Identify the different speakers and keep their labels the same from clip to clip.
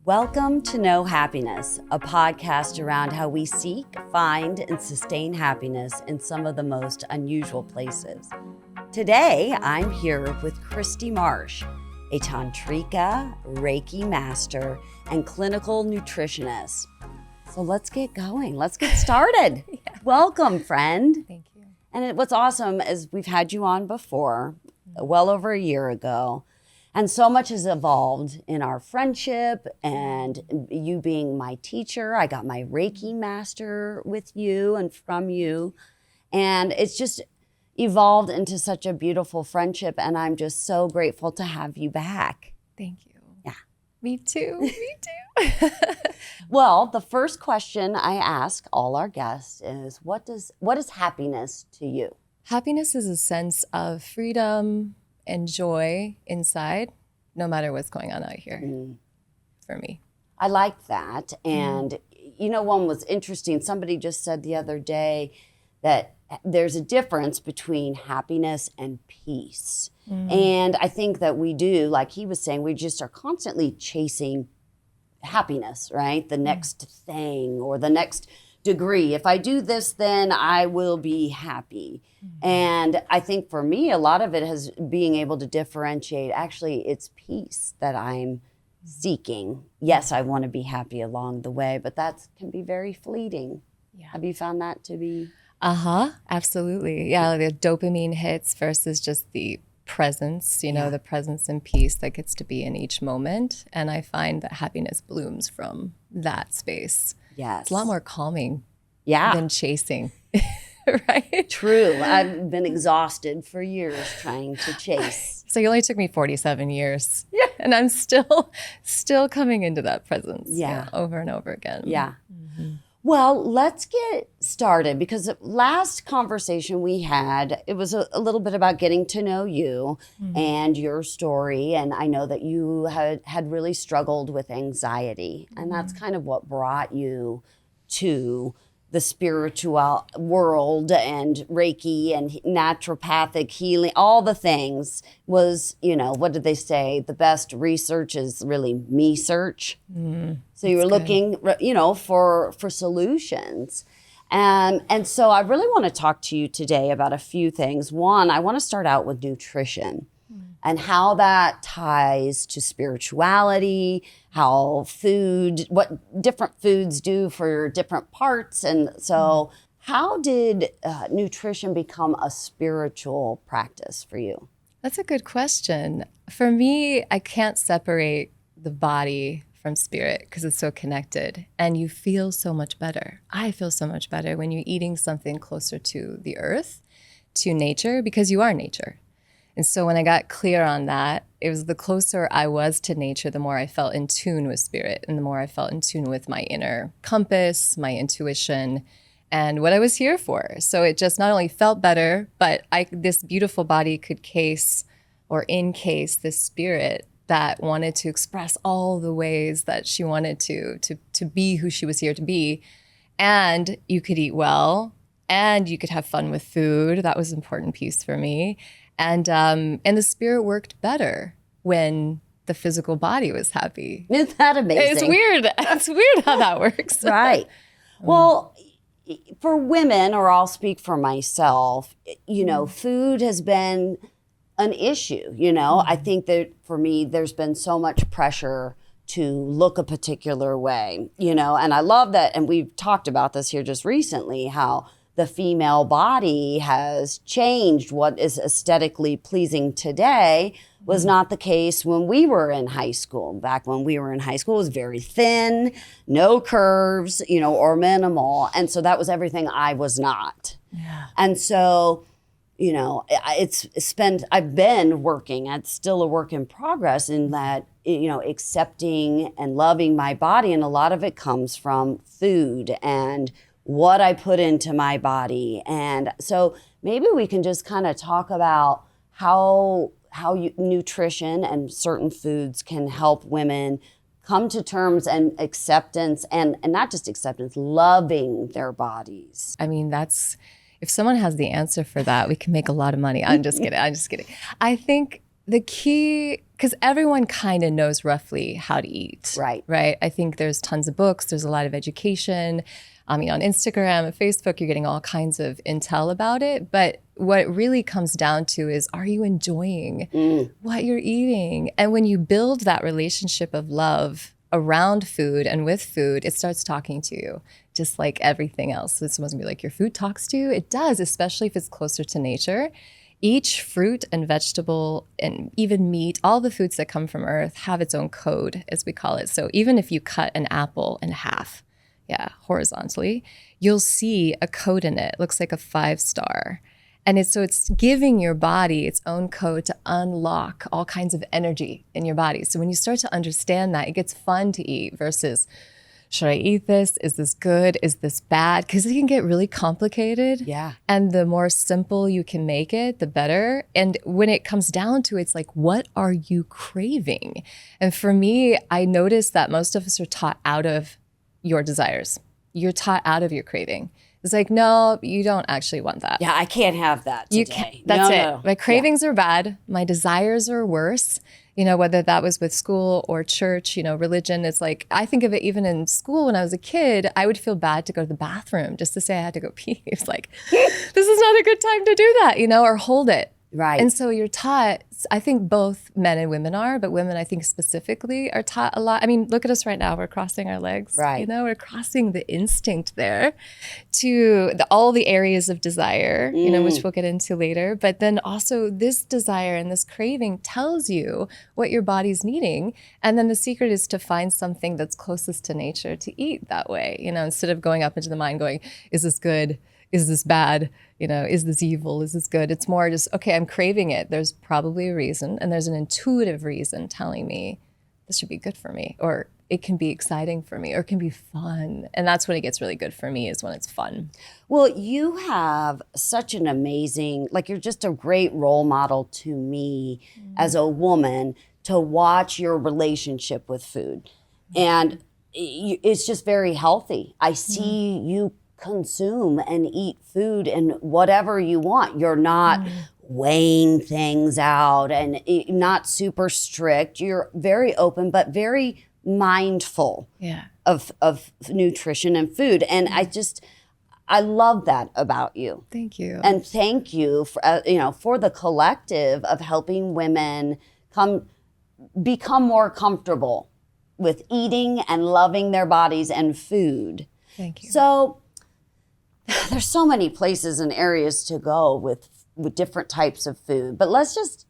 Speaker 1: Welcome to Know Happiness, a podcast around how we seek, find, and sustain happiness in some of the most unusual places. Today, I'm here with Christy Marsh, a Tantrika, Reiki master, and clinical nutritionist. So let's get going. Let's get started.
Speaker 2: Yeah.
Speaker 1: Welcome, friend.
Speaker 2: Thank you.
Speaker 1: And what's awesome is we've had you on before, well over a year ago. And so much has evolved in our friendship and you being my teacher. I got my Reiki master with you and from you. And it's just evolved into such a beautiful friendship. And I'm just so grateful to have you back.
Speaker 2: Thank you.
Speaker 1: Yeah.
Speaker 2: Me too. Me too.
Speaker 1: Well, the first question I ask all our guests is, what is happiness to you?
Speaker 2: Happiness is a sense of freedom and joy inside, no matter what's going on out here for me.
Speaker 1: I like that. And you know, one was interesting. Somebody just said the other day that there's a difference between happiness and peace. And I think that we do, like he was saying, we just are constantly chasing happiness, right? The next thing or the next degree. If I do this, then I will be happy. And I think for me, a lot of it has being able to differentiate, actually, it's peace that I'm seeking. Yes, I want to be happy along the way, but that can be very fleeting.
Speaker 2: Yeah.
Speaker 1: Have you found that to be?
Speaker 2: Absolutely. Yeah, the dopamine hits versus just the presence, the presence and peace that gets to be in each moment. And I find that happiness blooms from that space.
Speaker 1: Yes.
Speaker 2: It's a lot more calming
Speaker 1: Yeah.
Speaker 2: than chasing, right?
Speaker 1: True. I've been exhausted for years trying to chase.
Speaker 2: So it only took me 47 years. Yeah. And I'm still coming into that presence.
Speaker 1: Yeah.
Speaker 2: Over and over again.
Speaker 1: Yeah. Well, let's get started because the last conversation we had, it was a little bit about getting to know you and your story. And I know that you had really struggled with anxiety. And that's kind of what brought you to the spiritual world and Reiki and naturopathic healing, all the things was, what did they say? The best research is really me search. So you were looking, for solutions. And so I really want to talk to you today about a few things. One, I want to start out with nutrition and how that ties to spirituality, how what different foods do for different parts. And so how did nutrition become a spiritual practice for you?
Speaker 2: That's a good question. For me, I can't separate the body from spirit because it's so connected and you feel so much better. I feel so much better when you're eating something closer to the earth, to nature, because you are nature. And so when I got clear on that, it was the closer I was to nature, the more I felt in tune with spirit and the more I felt in tune with my inner compass, my intuition, and what I was here for. So it just not only felt better, but this beautiful body could encase this spirit that wanted to express all the ways that she wanted to be who she was here to be. And you could eat well and you could have fun with food. That was an important piece for me. And the spirit worked better when the physical body was happy.
Speaker 1: Isn't that amazing?
Speaker 2: It's weird. It's weird how that works.
Speaker 1: Right. Well, for women, or I'll speak for myself, food has been an issue. I think that for me, there's been so much pressure to look a particular way, and I love that. And we've talked about this here just recently, how the female body has changed. What is aesthetically pleasing today was not the case when we were in high school. Back when we were in high school, it was very thin, no curves, or minimal. And so that was everything I was not.
Speaker 2: Yeah.
Speaker 1: And so, I've been working, it's still a work in progress in that, accepting and loving my body. And a lot of it comes from food and what I put into my body. And so maybe we can just kind of talk about how nutrition and certain foods can help women come to terms and acceptance and not just acceptance, loving their bodies.
Speaker 2: I mean, if someone has the answer for that, we can make a lot of money. I'm just kidding. I think the key, because everyone kind of knows roughly how to eat.
Speaker 1: Right.
Speaker 2: Right. I think there's tons of books. There's a lot of education. I mean, on Instagram and Facebook, you're getting all kinds of intel about it. But what it really comes down to is, are you enjoying what you're eating? And when you build that relationship of love around food and with food, it starts talking to you, just like everything else. So someone's gonna be like, your food talks to you? It does, especially if it's closer to nature. Each fruit and vegetable and even meat, all the foods that come from earth have its own code, as we call it. So even if you cut an apple in half, horizontally, you'll see a code in it. It looks like a 5-star. And it's giving your body its own code to unlock all kinds of energy in your body. So when you start to understand that, it gets fun to eat versus, should I eat this? Is this good? Is this bad? Because it can get really complicated.
Speaker 1: Yeah.
Speaker 2: And the more simple you can make it, the better. And when it comes down to it, it's like, what are you craving? And for me, I noticed that most of us are taught out of your desires. You're taught out of your craving. It's like, no, you don't actually want that.
Speaker 1: Yeah, I can't have that today.
Speaker 2: You can't. That's it.
Speaker 1: No.
Speaker 2: My cravings are bad. My desires are worse. You know, whether that was with school or church, you know, religion. It's like, I think of it even in school when I was a kid, I would feel bad to go to the bathroom just to say I had to go pee. It's like, this is not a good time to do that, you know, or hold it.
Speaker 1: Right.
Speaker 2: And so you're taught, I think both men and women are, but women, I think specifically, are taught a lot. I mean, look at us right now. We're crossing our legs.
Speaker 1: Right.
Speaker 2: You know, we're crossing the instinct there to all the areas of desire, you know, which we'll get into later. But then also this desire and this craving tells you what your body's needing. And then the secret is to find something that's closest to nature to eat that way, you know, instead of going up into the mind going, is this good? Is this bad? You know, is this evil? Is this good? It's more just, okay, I'm craving it. There's probably a reason, and there's an intuitive reason telling me this should be good for me, or it can be exciting for me, or it can be fun. And that's when it gets really good for me, is when it's fun.
Speaker 1: Well, you have such an amazing, like, you're just a great role model to me as a woman to watch your relationship with food. And it's just very healthy. I see you consume and eat food and whatever you want. You're not weighing things out and not super strict. You're very open, but very mindful of nutrition and food. And I love that about you.
Speaker 2: Thank you.
Speaker 1: And thank you for, for the collective of helping women become more comfortable with eating and loving their bodies and food.
Speaker 2: Thank you.
Speaker 1: So there's so many places and areas to go with different types of food, but let's just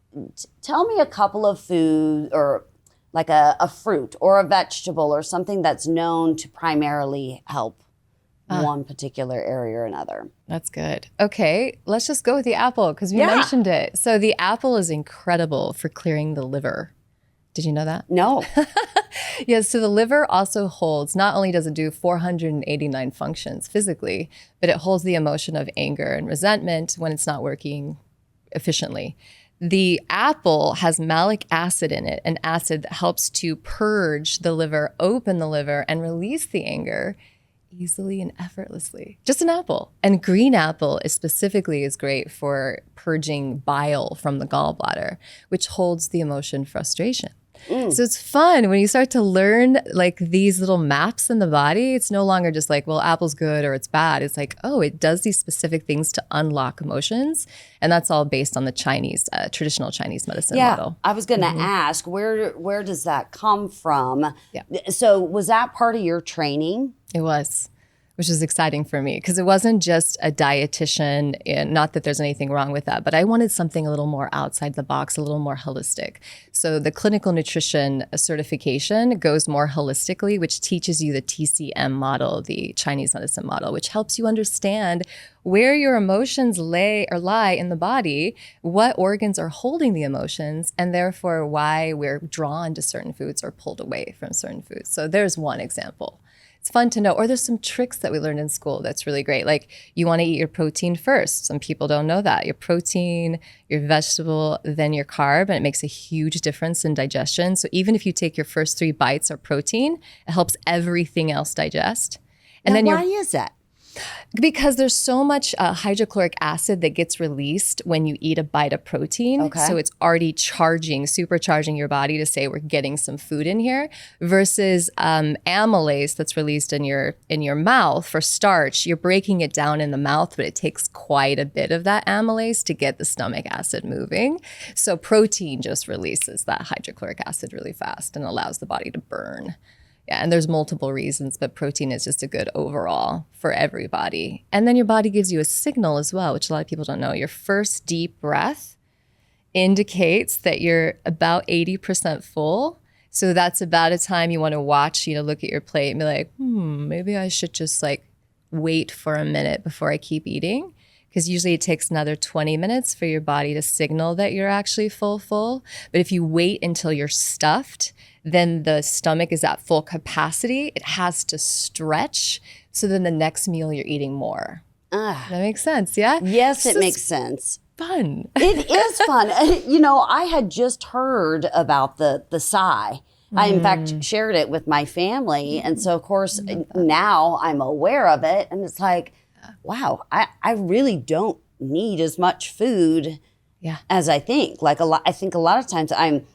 Speaker 1: tell me a couple of food, or like a fruit or a vegetable or something that's known to primarily help one particular area or another.
Speaker 2: That's good. Okay, let's just go with the apple because you mentioned it. So the apple is incredible for clearing the liver. Did you know that?
Speaker 1: No.
Speaker 2: Yes, so the liver also holds, not only does it do 489 functions physically, but it holds the emotion of anger and resentment when it's not working efficiently. The apple has malic acid in it, an acid that helps to purge the liver, open the liver, and release the anger easily and effortlessly. Just an apple. And green apple specifically is great for purging bile from the gallbladder, which holds the emotion frustration. So it's fun when you start to learn like these little maps in the body. It's no longer just like, well, apple's good or it's bad. It's like, oh, it does these specific things to unlock emotions. And that's all based on the Chinese, traditional Chinese medicine model.
Speaker 1: I was going to ask, where does that come from?
Speaker 2: Yeah.
Speaker 1: So was that part of your training?
Speaker 2: It was, which is exciting for me because it wasn't just a dietitian, and not that there's anything wrong with that, but I wanted something a little more outside the box, a little more holistic. So the clinical nutrition certification goes more holistically, which teaches you the TCM model, the Chinese medicine model, which helps you understand where your emotions lie in the body, what organs are holding the emotions, and therefore why we're drawn to certain foods or pulled away from certain foods. So there's one example. It's fun to know. Or there's some tricks that we learned in school that's really great. Like you want to eat your protein first. Some people don't know that. Your protein, your vegetable, then your carb, and it makes a huge difference in digestion. So even if you take your first 3 bites of protein, it helps everything else digest. And
Speaker 1: now,
Speaker 2: then
Speaker 1: why is that?
Speaker 2: Because there's so much hydrochloric acid that gets released when you eat a bite of protein.
Speaker 1: Okay.
Speaker 2: So it's already supercharging your body to say we're getting some food in here, versus amylase that's released in your mouth for starch. You're breaking it down in the mouth, but it takes quite a bit of that amylase to get the stomach acid moving. So protein just releases that hydrochloric acid really fast and allows the body to burn. Yeah, and there's multiple reasons, but protein is just a good overall for everybody. And then your body gives you a signal as well, which a lot of people don't know. Your first deep breath indicates that you're about 80% full. So that's about a time you want to watch, look at your plate and be like, maybe I should just like wait for a minute before I keep eating. Because usually it takes another 20 minutes for your body to signal that you're actually full. But if you wait until you're stuffed, then the stomach is at full capacity. It has to stretch. So then the next meal you're eating more. That makes sense, yeah?
Speaker 1: Yes, it makes sense.
Speaker 2: Fun.
Speaker 1: It is fun. I had just heard about the sigh. I, in fact, shared it with my family. And so, of course, now I'm aware of it. And it's like, wow, I really don't need as much food as I think. I think a lot of times I'm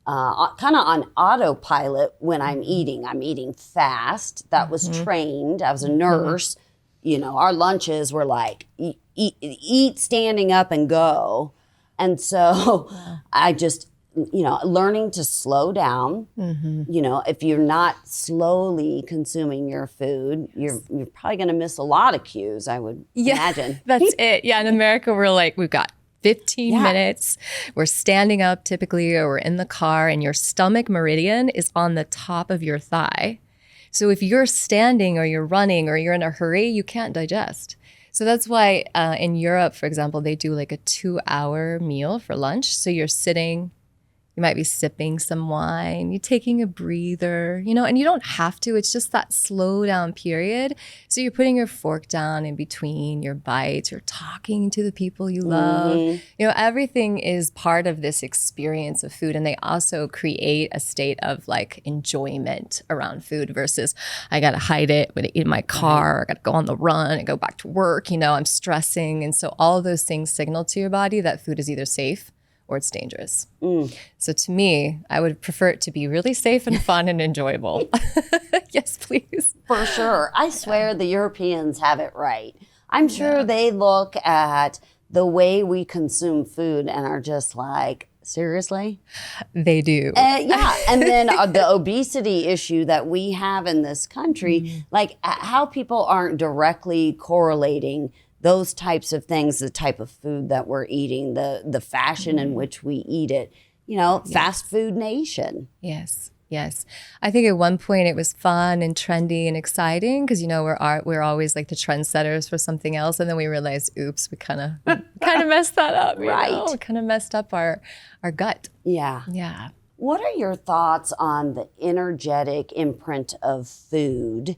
Speaker 1: kind of on autopilot when I'm eating. I'm eating fast. That was trained. I was a nurse. Our lunches were like, eat standing up and go. And so I just, learning to slow down. If you're not slowly consuming your food, you're probably going to miss a lot of cues, I would imagine.
Speaker 2: That's it. Yeah, in America, we're like, we've got 15 minutes. We're standing up typically, or we're in the car, and your stomach meridian is on the top of your thigh. So if you're standing or you're running or you're in a hurry, you can't digest. So that's why in Europe, for example, they do like a 2-hour meal for lunch. So you're sitting, you might be sipping some wine, you're taking a breather, and you don't have to. It's just that slow down period. So you're putting your fork down in between your bites. You're talking to the people you love. Everything is part of this experience of food. And they also create a state of like enjoyment around food versus I got to hide it in my car. I got to go on the run and go back to work. I'm stressing. And so all of those things signal to your body that food is either safe or it's dangerous. So to me, I would prefer it to be really safe and fun and enjoyable. Yes, please.
Speaker 1: For sure. I swear the Europeans have it right. I'm sure they look at the way we consume food and are just like, seriously?
Speaker 2: They do.
Speaker 1: Yeah. And then the obesity issue that we have in this country, like how people aren't directly correlating those types of things, the type of food that we're eating, the fashion in which we eat it, fast food nation.
Speaker 2: Yes. I think at one point it was fun and trendy and exciting because, we're always like the trendsetters for something else. And then we realized, oops, we kind of messed that up.
Speaker 1: Right.
Speaker 2: We kind of messed up our gut.
Speaker 1: Yeah.
Speaker 2: Yeah.
Speaker 1: What are your thoughts on the energetic imprint of food?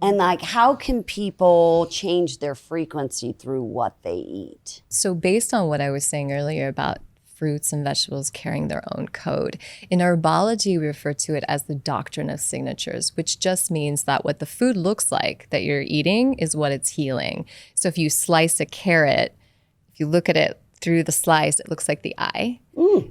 Speaker 1: And like, how can people change their frequency through what they eat?
Speaker 2: So based on what I was saying earlier about fruits and vegetables carrying their own code, in herbology, we refer to it as the doctrine of signatures, which just means that what the food looks like that you're eating is what it's healing. So if you slice a carrot, if you look at it through the slice, it looks like the eye.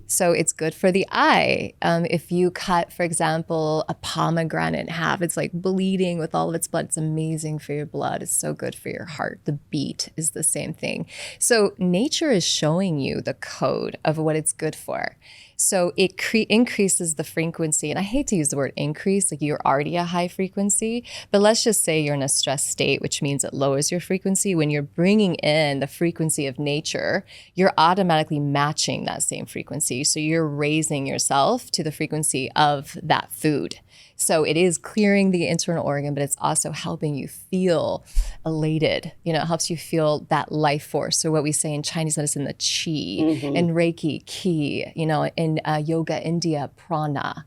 Speaker 2: So it's good for the eye. If you cut, for example, a pomegranate in half, it's like bleeding with all of its blood. It's amazing for your blood. It's so good for your heart. The beet is the same thing. So nature is showing you the code of what it's good for. So it increases the frequency. And I hate to use the word increase, like you're already a high frequency, but let's just say you're in a stress state, which means it lowers your frequency. When you're bringing in the frequency of nature, you're automatically matching that same frequency. So you're raising yourself to the frequency of that food. So it is clearing the internal organ, but it's also helping you feel elated. It helps you feel that life force. So what we say in Chinese medicine, the qi, in Reiki, ki, in yoga, India, prana.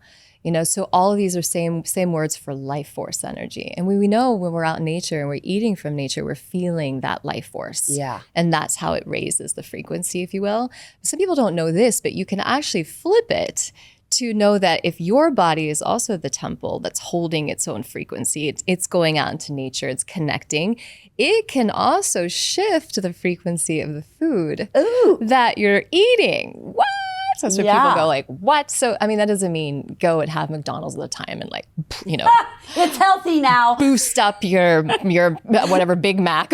Speaker 2: So all of these are same words for life force energy. And we know when we're out in nature and we're eating from nature, we're feeling that life force.
Speaker 1: Yeah.
Speaker 2: And that's how it raises the frequency, if you will. Some people don't know this, but you can actually flip it to know that if your body is also the temple that's holding its own frequency, it's going out into nature, it's connecting, it can also shift the frequency of the food that you're eating. What? That's where people go like, what? So, I mean, that doesn't mean go and have McDonald's all the time and like, you know,
Speaker 1: it's healthy now.
Speaker 2: Boost up your whatever Big Mac.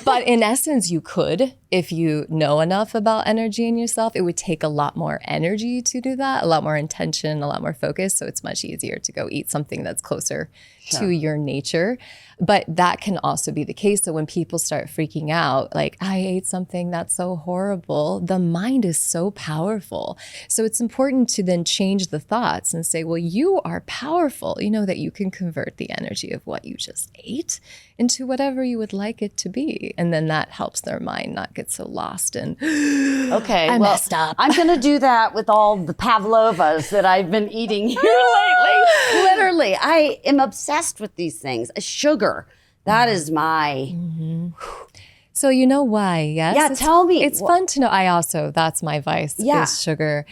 Speaker 2: But in essence, you could, if you know enough about energy in yourself. It would take a lot more energy to do that, a lot more intention, a lot more focus. So it's much easier to go eat something that's closer to your nature. But that can also be the case. So when people start freaking out, like, I ate something that's so horrible, the mind is so powerful. So it's important to then change the thoughts and say, well, you are powerful. You know that you can convert the energy of what you just ate into whatever you would like it to be. And then that helps their mind not get so lost and, I messed up.
Speaker 1: I'm going to do that with all the pavlovas that I've been eating here lately. Literally, I am obsessed with these things. Sugar, that is my...
Speaker 2: So you know why, yes?
Speaker 1: Yeah, tell me.
Speaker 2: It's fun to know. I also, that's my vice, is sugar.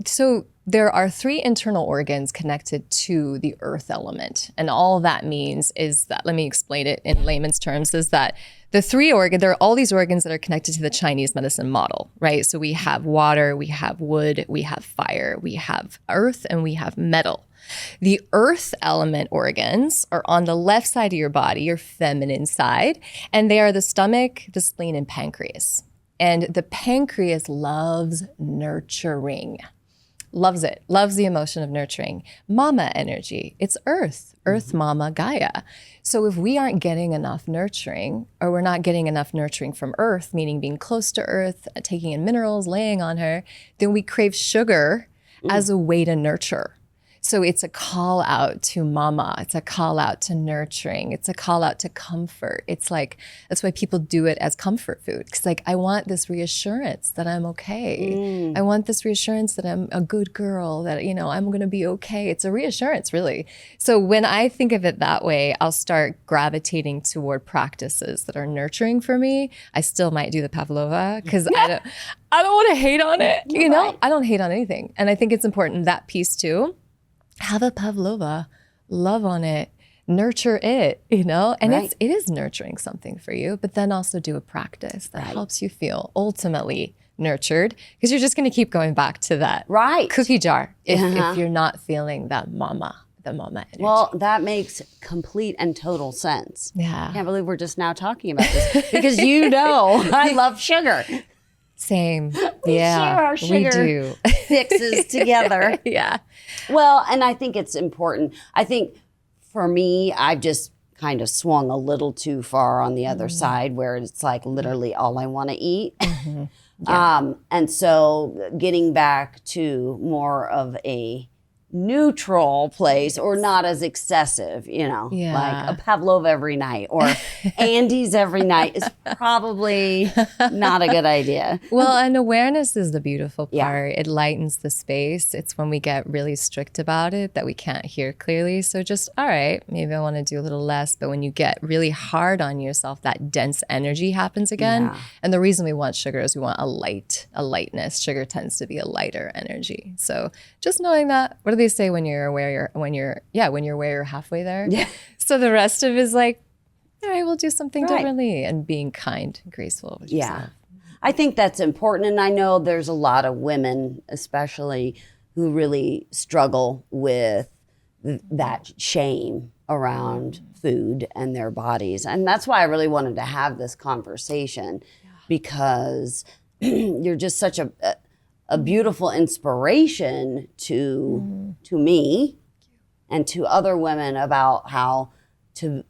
Speaker 2: So there are 3 internal organs connected to the earth element. And all that means is that, let me explain it in layman's terms, is that the 3 organs, there are all these organs that are connected to the Chinese medicine model, right? So we have water, we have wood, we have fire, we have earth, and we have metal. The earth element organs are on the left side of your body, your feminine side, and they are the stomach, the spleen, and pancreas. And the pancreas loves nurturing. Loves it, loves the emotion of nurturing. Mama energy, it's earth, mama, Gaia. So if we aren't getting enough nurturing, or we're not getting enough nurturing from earth, meaning being close to earth, taking in minerals, laying on her, then we crave sugar as a way to nurture. So it's a call out to mama. It's a call out to nurturing. It's a call out to comfort. It's like, that's why people do it as comfort food. Because like, I want this reassurance that I'm okay. I want this reassurance that I'm a good girl, that, you know, I'm going to be okay. It's a reassurance, really. So when I think of it that way, I'll start gravitating toward practices that are nurturing for me. I still might do the pavlova because I don't want to hate on it. You know, I don't hate on anything. And I think it's important, that piece too. Have a pavlova, love on it, nurture it, you know? And it is nurturing something for you, but then also do a practice that helps you feel ultimately nurtured, because you're just going to keep going back to that cookie jar if you're not feeling that mama, the mama energy.
Speaker 1: Well, that makes complete and total sense.
Speaker 2: Yeah.
Speaker 1: I can't believe we're just now talking about this because you know I love sugar.
Speaker 2: Same.
Speaker 1: We share our sugar fixes together.
Speaker 2: Yeah.
Speaker 1: Well, and I think it's important. I think for me, I've just kind of swung a little too far on the other side where it's like literally all I want to eat. And so getting back to more of a neutral place or not as excessive, you know, like a pavlova every night or Andes every night is probably not a good idea.
Speaker 2: Well, and awareness is the beautiful part. It lightens the space. It's when we get really strict about it that we can't hear clearly. So just, all right, maybe I want to do a little less. But when you get really hard on yourself, that dense energy happens again. And the reason we want sugar is we want a lightness. Sugar tends to be a lighter energy. So just knowing that, what do they say when you're aware you're halfway there? Yeah. So the rest of it is like, all right, we'll do something differently, and being kind and graceful with yourself.
Speaker 1: I think that's important. And I know there's a lot of women, especially, who really struggle with that shame around food and their bodies. And that's why I really wanted to have this conversation, because you're just such a beautiful inspiration to me and to other women about how to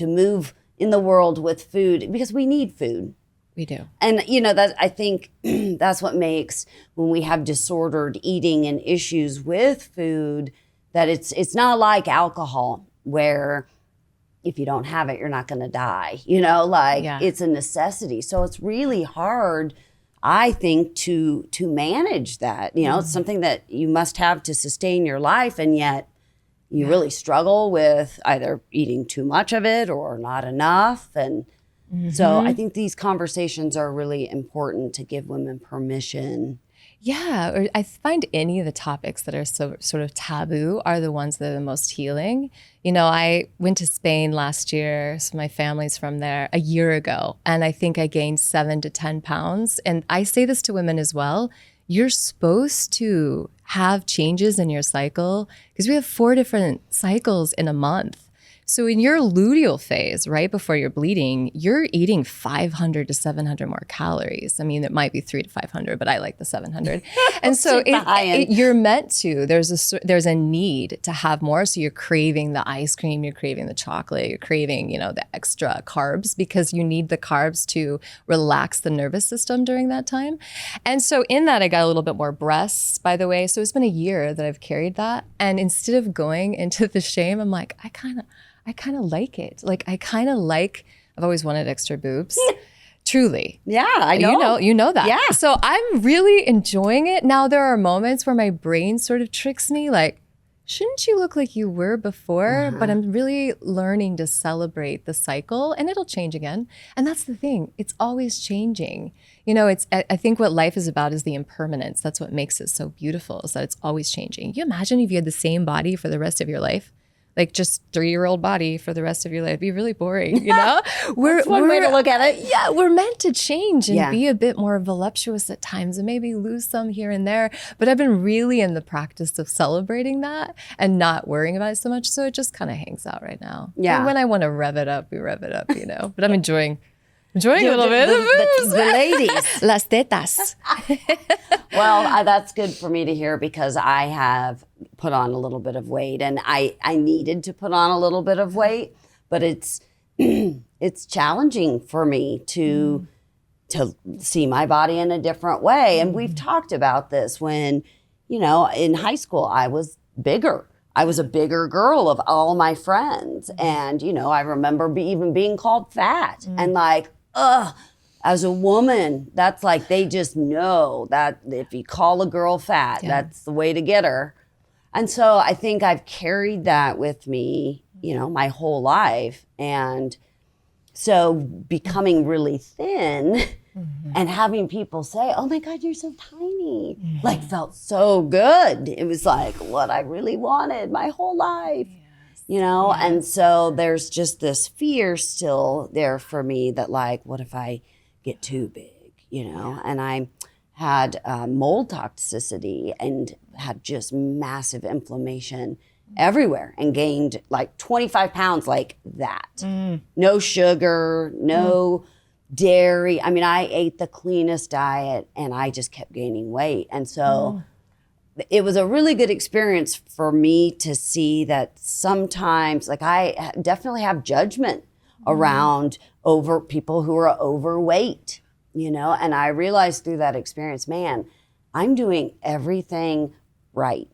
Speaker 1: move in the world with food, because we need food.
Speaker 2: We do.
Speaker 1: And you know, that I think that's what makes, when we have disordered eating and issues with food, that it's not like alcohol where if you don't have it, you're not going to die, you know, like it's a necessity. So it's really hard, I think, to manage that. You know, it's something that you must have to sustain your life, and yet you really struggle with either eating too much of it or not enough. And so I think these conversations are really important to give women permission
Speaker 2: Yeah, or I find any of the topics that are so sort of taboo are the ones that are the most healing. You know, I went to Spain last year, so my family's from there, a year ago, and I think I gained 7 to 10 pounds. And I say this to women as well. You're supposed to have changes in your cycle because we have 4 different cycles in a month. So in your luteal phase, right before you're bleeding, you're eating 500 to 700 more calories. I mean, it might be 300 to 500, but I like the 700. And so you're meant to. There's a need to have more. So you're craving the ice cream, you're craving the chocolate, you're craving, you know, the extra carbs because you need the carbs to relax the nervous system during that time. And so in that, I got a little bit more breasts, by the way. So it's been a year that I've carried that. And instead of going into the shame, I'm like, I kind of like it. Like, I've always wanted extra boobs. Truly.
Speaker 1: Yeah, I know.
Speaker 2: You know that.
Speaker 1: Yeah.
Speaker 2: So I'm really enjoying it. Now there are moments where my brain sort of tricks me like, shouldn't you look like you were before? But I'm really learning to celebrate the cycle and it'll change again. And that's the thing. It's always changing. You know, I think what life is about is the impermanence. That's what makes it so beautiful, is that it's always changing. You imagine if you had the same body for the rest of your life? Like just 3-year-old body for the rest of your life. It'd be really boring, you know?
Speaker 1: That's one way to look at it.
Speaker 2: Yeah, we're meant to change and be a bit more voluptuous at times and maybe lose some here and there. But I've been really in the practice of celebrating that and not worrying about it so much. So it just kind of hangs out right now.
Speaker 1: Yeah.
Speaker 2: And when I want to rev it up, we rev it up, you know? But I'm enjoying a little bit.
Speaker 1: The ladies.
Speaker 2: Las tetas.
Speaker 1: Well, that's good for me to hear because I have put on a little bit of weight and I needed to put on a little bit of weight, but it's challenging for me to see my body in a different way. And we've talked about this when, you know, in high school, I was bigger. I was a bigger girl of all my friends. And, you know, I remember even being called fat and like, as a woman, that's like, they just know that if you call a girl fat, that's the way to get her. And so I think I've carried that with me, you know, my whole life. And so becoming really thin and having people say, oh my God, you're so tiny, like felt so good. It was like what I really wanted my whole life. You know, and so there's just this fear still there for me that like, what if I get too big, you know? And I had mold toxicity and had just massive inflammation everywhere and gained like 25 pounds like that. No sugar, no dairy. I mean, I ate the cleanest diet and I just kept gaining weight. And so it was a really good experience for me to see that sometimes, like I definitely have judgment around over people who are overweight, you know, and I realized through that experience, man, I'm doing everything right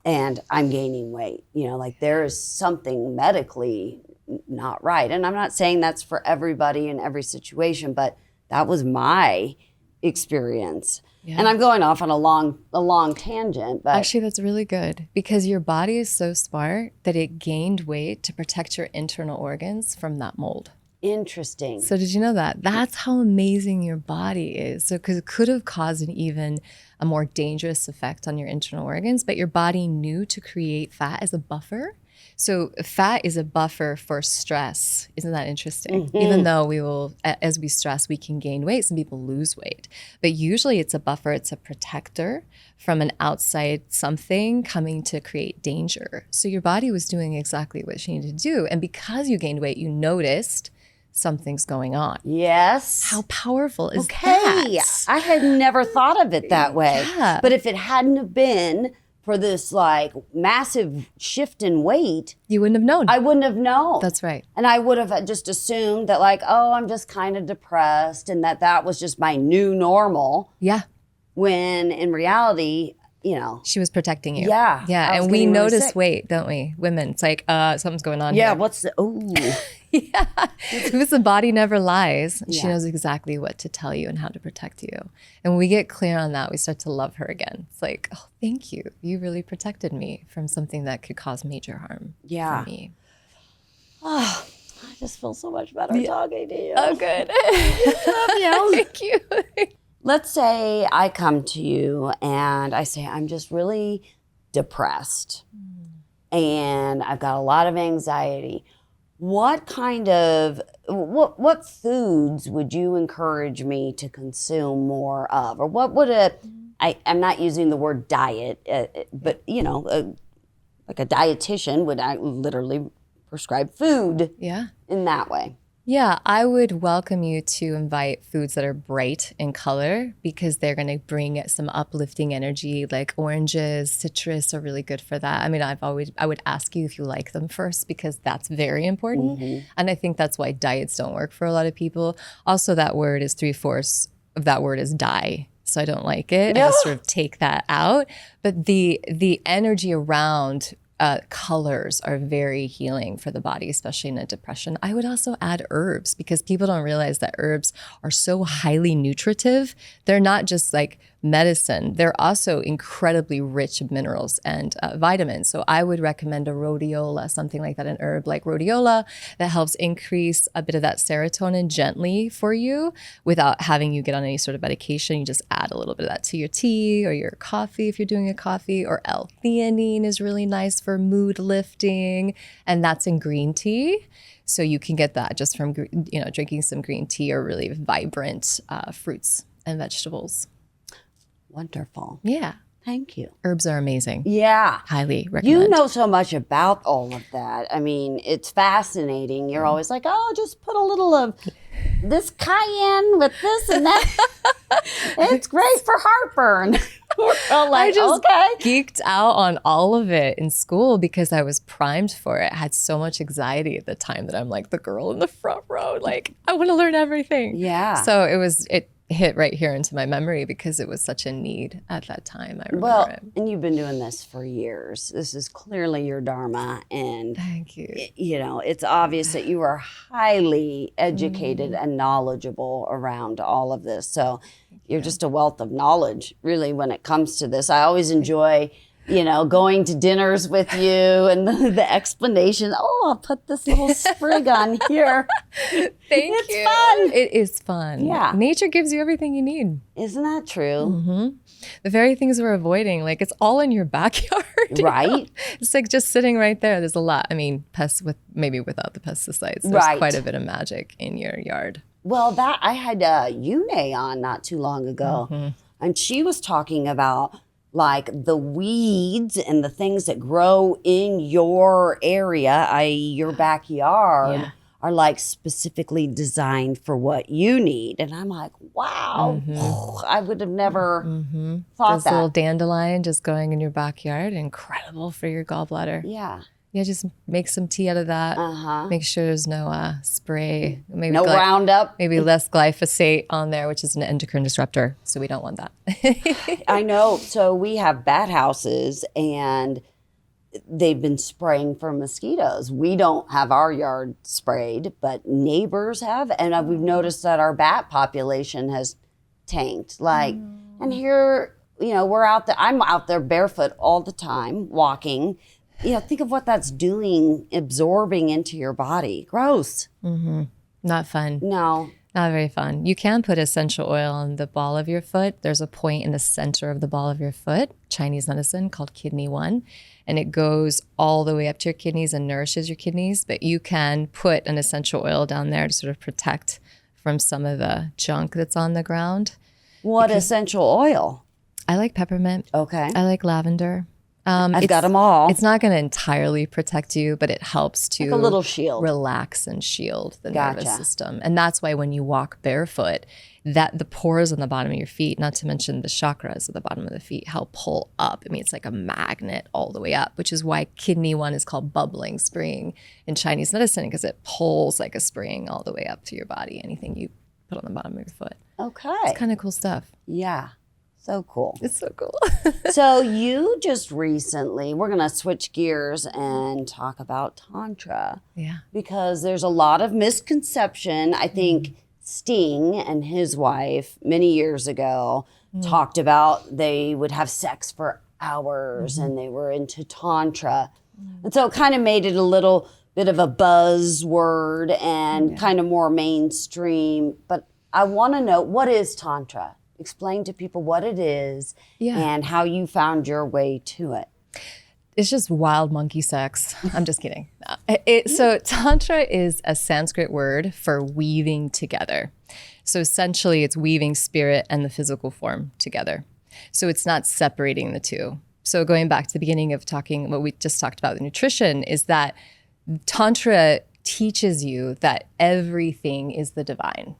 Speaker 1: and I'm gaining weight, you know, like there is something medically not right. And I'm not saying that's for everybody in every situation, but that was my experience. Yeah. And I'm going off on a long tangent, but
Speaker 2: actually that's really good because your body is so smart that it gained weight to protect your internal organs from that mold.
Speaker 1: Interesting.
Speaker 2: So did you know that? That's how amazing your body is. So because it could have caused an even a more dangerous effect on your internal organs, but your body knew to create fat as a buffer. So fat is a buffer for stress. Isn't that interesting? Even though we will, as we stress, we can gain weight. Some people lose weight. But usually it's a buffer. It's a protector from an outside something coming to create danger. So your body was doing exactly what she needed to do. And because you gained weight, you noticed something's going on.
Speaker 1: Yes.
Speaker 2: How powerful is that?
Speaker 1: I had never thought of it that way.
Speaker 2: Yeah.
Speaker 1: But if it hadn't have been for this like massive shift in weight,
Speaker 2: you wouldn't have known.
Speaker 1: I wouldn't have known.
Speaker 2: That's right.
Speaker 1: And I would have just assumed that like, oh, I'm just kind of depressed and that was just my new normal.
Speaker 2: Yeah.
Speaker 1: When in reality, you know.
Speaker 2: She was protecting you.
Speaker 1: Yeah.
Speaker 2: Yeah. And we notice weight, don't we? Women, it's like, something's going on here.
Speaker 1: What's the,
Speaker 2: yeah. Because the body never lies. She knows exactly what to tell you and how to protect you. And when we get clear on that, we start to love her again. It's like, oh, thank you. You really protected me from something that could cause major harm for me.
Speaker 1: Oh, I just feel so much better talking to you.
Speaker 2: Oh, good.
Speaker 1: Love you.
Speaker 2: Thank you.
Speaker 1: let's say I come to you and I say, I'm just really depressed and I've got a lot of anxiety. What foods would you encourage me to consume more of? Or what would I'm not using the word diet, but like a dietitian would literally prescribe food in that way.
Speaker 2: Yeah, I would welcome you to invite foods that are bright in color because they're going to bring some uplifting energy, like oranges, citrus are really good for that. I mean, I would ask you if you like them first because that's very important. Mm-hmm. And I think that's why diets don't work for a lot of people. Also, that word is 3/4 of that word is die. So I don't like it. I just sort of take that out. But the energy around colors are very healing for the body, especially in a depression. I would also add herbs because people don't realize that herbs are so highly nutritive. They're not just like medicine. They're also incredibly rich of minerals and vitamins. So I would recommend a rhodiola, something like that, an herb like rhodiola that helps increase a bit of that serotonin gently for you without having you get on any sort of medication. You just add a little bit of that to your tea or your coffee if you're doing a coffee, or L-theanine is really nice for mood lifting, and that's in green tea. So you can get that just from drinking some green tea or really vibrant fruits and vegetables.
Speaker 1: Wonderful.
Speaker 2: Yeah.
Speaker 1: Thank you.
Speaker 2: Herbs are amazing.
Speaker 1: Yeah.
Speaker 2: Highly recommend.
Speaker 1: You know so much about all of that. I mean, it's fascinating. You're always like, oh, just put a little of this cayenne with this and that. It's great for heartburn. We're all like,
Speaker 2: I just
Speaker 1: okay.
Speaker 2: geeked out on all of it in school because I was primed for it. I had so much anxiety at the time that I'm like the girl in the front row. Like, I want to learn everything.
Speaker 1: Yeah.
Speaker 2: So it hit right here into my memory because it was such a need at that time. I remember it.
Speaker 1: And you've been doing this for years. This is clearly your dharma. And
Speaker 2: thank you.
Speaker 1: It's obvious that you are highly educated and knowledgeable around all of this. So you're just a wealth of knowledge, really, when it comes to this. I always enjoy going to dinners with you and the explanation. Oh, I'll put this little sprig on here.
Speaker 2: It's
Speaker 1: you. Fun.
Speaker 2: It is fun.
Speaker 1: Yeah.
Speaker 2: Nature gives you everything you need.
Speaker 1: Isn't that true?
Speaker 2: Mm-hmm. The very things we're avoiding, like it's all in your backyard.
Speaker 1: Right.
Speaker 2: It's like just sitting right there. There's a lot. I mean, maybe without the pesticides, there's quite a bit of magic in your yard.
Speaker 1: Well, I had Yune on not too long ago, and she was talking about like the weeds and the things that grow in your area, i.e. your backyard, are like specifically designed for what you need. And I'm like, wow, I would have never thought that.
Speaker 2: This little dandelion just growing in your backyard, incredible for your gallbladder.
Speaker 1: Yeah.
Speaker 2: Yeah, just make some tea out of that. Make sure there's no spray. Maybe
Speaker 1: no Roundup.
Speaker 2: Maybe less glyphosate on there, which is an endocrine disruptor. So we don't want that.
Speaker 1: I know. So we have bat houses and they've been spraying for mosquitoes. We don't have our yard sprayed, but neighbors have. And we've noticed that our bat population has tanked. Like, and here, we're out there. I'm out there barefoot all the time, walking. Think of what that's doing, absorbing into your body. Gross.
Speaker 2: Not fun.
Speaker 1: No.
Speaker 2: Not very fun. You can put essential oil on the ball of your foot. There's a point in the center of the ball of your foot, Chinese medicine called kidney 1, and it goes all the way up to your kidneys and nourishes your kidneys. But you can put an essential oil down there to sort of protect from some of the junk that's on the ground.
Speaker 1: What essential oil?
Speaker 2: I like peppermint.
Speaker 1: Okay.
Speaker 2: I like lavender.
Speaker 1: I've got them all.
Speaker 2: It's not going to entirely protect you, but it helps to
Speaker 1: like a little shield.
Speaker 2: Relax and shield the nervous system. And that's why when you walk barefoot, that the pores on the bottom of your feet, not to mention the chakras at the bottom of the feet, help pull up. I mean, it's like a magnet all the way up, which is why kidney 1 is called bubbling spring in Chinese medicine, because it pulls like a spring all the way up to your body, anything you put on the bottom of your foot.
Speaker 1: Okay.
Speaker 2: It's kind of cool stuff.
Speaker 1: Yeah. So cool.
Speaker 2: It's so cool.
Speaker 1: So you just recently, we're going to switch gears and talk about Tantra.
Speaker 2: Yeah.
Speaker 1: Because there's a lot of misconception. I think Sting and his wife many years ago talked about they would have sex for hours and they were into Tantra. And so it kind of made it a little bit of a buzzword and kind of more mainstream. But I want to know, what is Tantra? explain to people what it is
Speaker 2: Yeah.
Speaker 1: and how you found your way to it.
Speaker 2: It's just wild monkey sex. I'm just kidding. So Tantra is a Sanskrit word for weaving together. So essentially it's weaving spirit and the physical form together. So it's not separating the two. So going back to the beginning of talking, what we just talked about, the nutrition, is that Tantra teaches you that everything is the divine.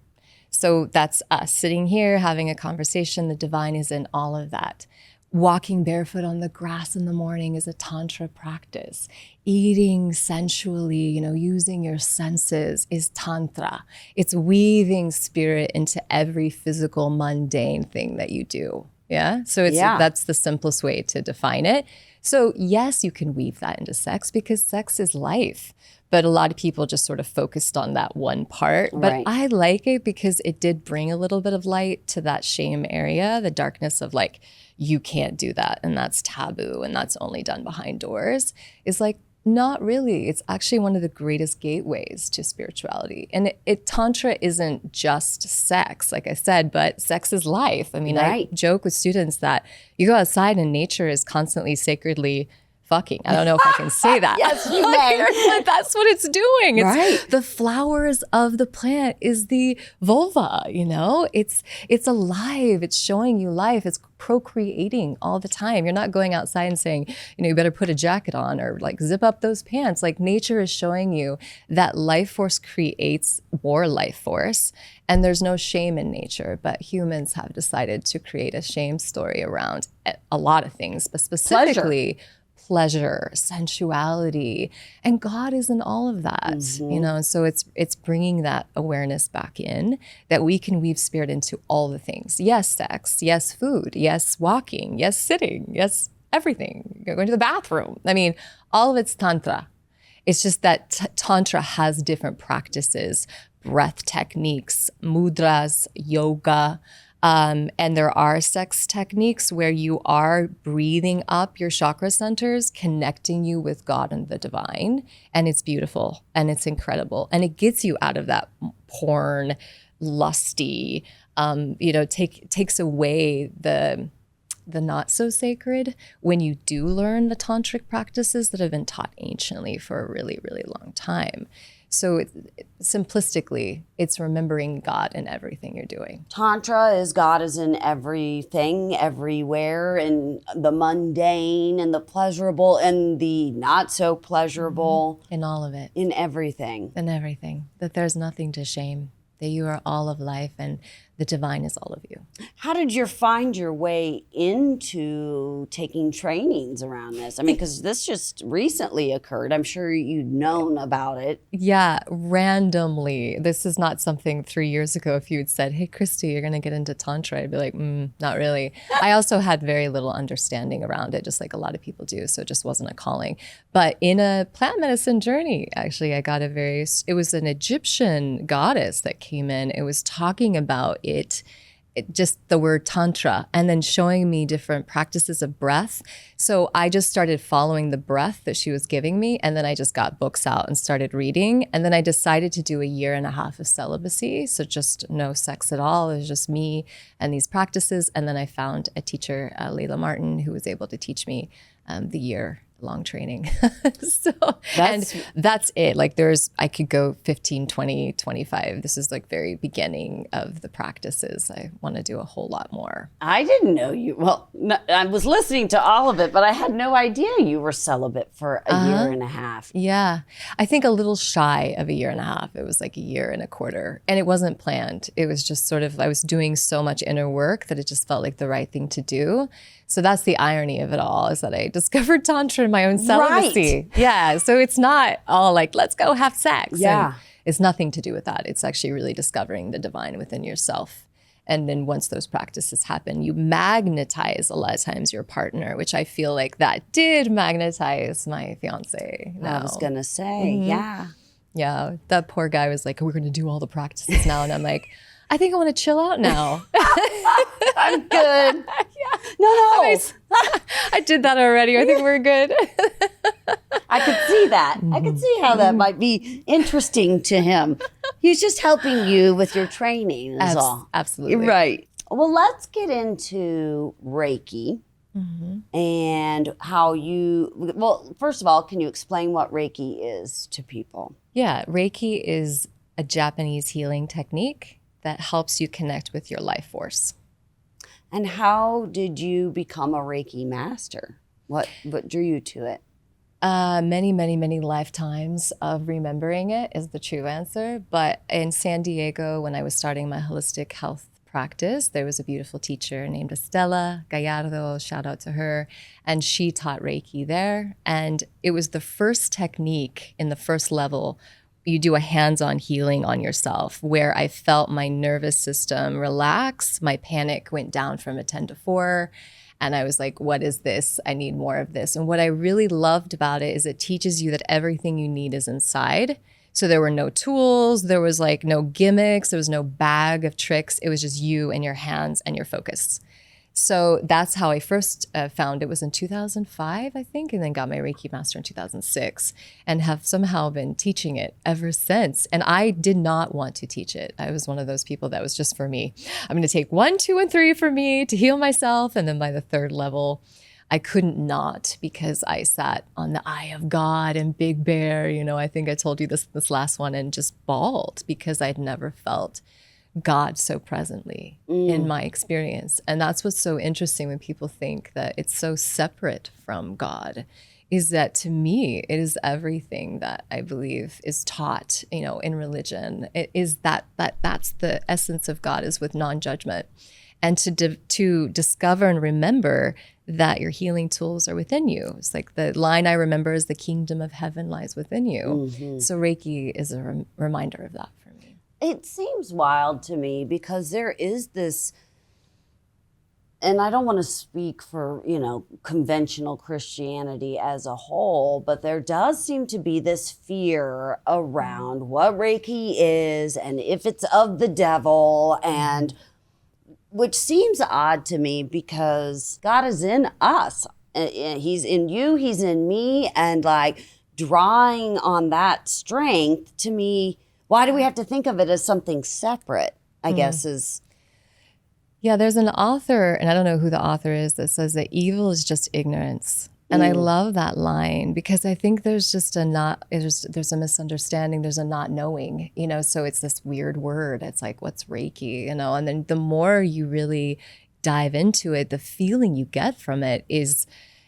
Speaker 2: So that's us sitting here having a conversation. The divine is in all of that. Walking barefoot on the grass in the morning is a Tantra practice. Eating sensually, using your senses is Tantra. It's weaving spirit into every physical, mundane thing that you do. Yeah. So that's the simplest way to define it. So yes, you can weave that into sex because sex is life. But a lot of people just sort of focused on that one part. But
Speaker 1: Right.
Speaker 2: I like it because it did bring a little bit of light to that shame area, the darkness of like, you can't do that and that's taboo and that's only done behind doors. It's like, not really. It's actually one of the greatest gateways to spirituality. And Tantra isn't just sex, like I said, but sex is life. I mean,
Speaker 1: Right.
Speaker 2: I joke with students that you go outside and nature is constantly sacredly fucking. I don't know if I can say that.
Speaker 1: Yes, you may.
Speaker 2: But that's what it's doing. It's
Speaker 1: Right.
Speaker 2: the flowers of the plant is the vulva, It's alive. It's showing you life. It's procreating all the time. You're not going outside and saying, you better put a jacket on or like zip up those pants. Like nature is showing you that life force creates more life force. And there's no shame in nature, but humans have decided to create a shame story around a lot of things, but specifically pleasure, sensuality, and God is in all of that, And so it's bringing that awareness back in that we can weave spirit into all the things. Yes, sex. Yes, food. Yes, walking. Yes, sitting. Yes, everything. Going to the bathroom. I mean, all of it's Tantra. It's just that Tantra has different practices, breath techniques, mudras, yoga. And there are sex techniques where you are breathing up your chakra centers, connecting you with God and the divine. And it's beautiful and it's incredible. And it gets you out of that porn, lusty, takes away the not so sacred when you do learn the tantric practices that have been taught anciently for a really, really long time. So simplistically, it's remembering God in everything you're doing.
Speaker 1: Tantra is God is in everything, everywhere, in the mundane and the pleasurable and the not so pleasurable,
Speaker 2: In all of it.
Speaker 1: in everything.
Speaker 2: In everything. That there's nothing to shame. That you are all of life and the divine is all of you.
Speaker 1: How did you find your way into taking trainings around this? I mean, because this just recently occurred. I'm sure you'd known about it.
Speaker 2: Yeah, randomly. This is not something 3 years ago. If you had said, hey, Christy, you're going to get into Tantra, I'd be like, not really. I also had very little understanding around it, just like a lot of people do. So it just wasn't a calling. But in a plant medicine journey, actually, I got it was an Egyptian goddess that came in. It was talking about it just the word Tantra, and then showing me different practices of breath. So I just started following the breath that she was giving me. And then I just got books out and started reading. And then I decided to do 1.5 years of celibacy. So just no sex at all. It was just me and these practices. And then I found a teacher, Layla Martin, who was able to teach me the year-long training. That's it. Like I could go 15, 20, 25. This is like very beginning of the practices. I want to do a whole lot more.
Speaker 1: I didn't know you. Well, no, I was listening to all of it, but I had no idea you were celibate for 1.5 years.
Speaker 2: Yeah. I think a little shy of 1.5 years. It was like 1.25 years. And it wasn't planned. It was just sort of, I was doing so much inner work that it just felt like the right thing to do. So that's the irony of it all, is that I discovered Tantra in my own celibacy.
Speaker 1: Right.
Speaker 2: Yeah. So it's not all like, let's go have sex.
Speaker 1: Yeah.
Speaker 2: And it's nothing to do with that. It's actually really discovering the divine within yourself. And then once those practices happen, you magnetize a lot of times your partner, which I feel like that did magnetize my fiance.
Speaker 1: I was going to say, yeah.
Speaker 2: Yeah. That poor guy was like, we're going to do all the practices now. And I'm like, I think I want to chill out now.
Speaker 1: I'm good.
Speaker 2: Yeah.
Speaker 1: No.
Speaker 2: I did that already. I think we're good.
Speaker 1: I could see that. I could see how that might be interesting to him. He's just helping you with your training is all.
Speaker 2: Absolutely.
Speaker 1: Right. Well, let's get into Reiki and how well, first of all, can you explain what Reiki is to people?
Speaker 2: Yeah, Reiki is a Japanese healing technique that helps you connect with your life force.
Speaker 1: And how did you become a Reiki master? What drew you to it?
Speaker 2: Many, many, many lifetimes of remembering it is the true answer. But in San Diego, when I was starting my holistic health practice, there was a beautiful teacher named Estela Gallardo, shout out to her, and she taught Reiki there. And it was the first technique in the first level. You do a hands-on healing on yourself where I felt my nervous system relax. My panic went down from a 10 to 4. And I was like, what is this? I need more of this. And what I really loved about it is it teaches you that everything you need is inside. So there were no tools, there was like no gimmicks, there was no bag of tricks. It was just you and your hands and your focus. So that's how I first found it was in 2005, I think, and then got my Reiki master in 2006 and have somehow been teaching it ever since. And I did not want to teach it. I was one of those people that was just for me. I'm going to take 1, 2, and 3 for me to heal myself. And then by the third level, I couldn't not because I sat on the eye of God and Big Bear. You know, I think I told you this last one and just bawled because I'd never felt God so presently in my experience. And that's what's so interesting when people think that it's so separate from God, is that to me, it is everything that I believe is taught, you know, in religion. It is that's the essence of God, is with non-judgment. And to discover and remember that your healing tools are within you. It's like the line I remember is the kingdom of heaven lies within you. So Reiki is a reminder of that for me.
Speaker 1: It seems wild to me because there is this, and I don't want to speak for, you know, conventional Christianity as a whole, but there does seem to be this fear around what Reiki is and if it's of the devil, and which seems odd to me because God is in us. He's in you, he's in me, and like drawing on that strength, to me, why do we have to think of it as something separate, I guess is.
Speaker 2: Yeah, there's an author, and I don't know who the author is, that says that evil is just ignorance. And I love that line because I think there's just there's a misunderstanding, there's a not knowing, you know, so it's this weird word. It's like, what's Reiki, you know? And then the more you really dive into it, the feeling you get from it is